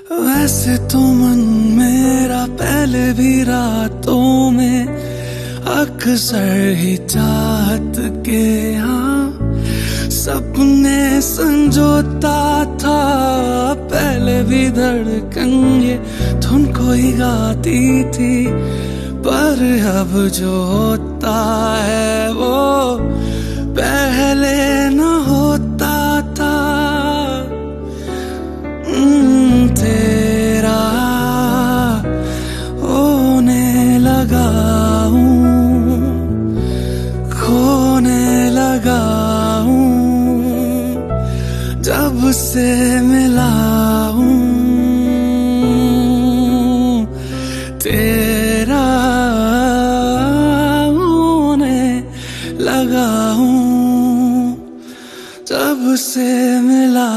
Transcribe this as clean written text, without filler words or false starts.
वैसे तो मन मेरा पहले भी रातों में अक्सर ही चाहत के हाँ सपने संजोता था। पहले भी धड़कन ये धुन को ही गाती थी, पर अब जो होता है वो पहले न होता था। तेरा होने लगा हूँ, खोने लगा हूँ, जब से मिला हूँ। तेरा होने लगा हूँ, जब से मिला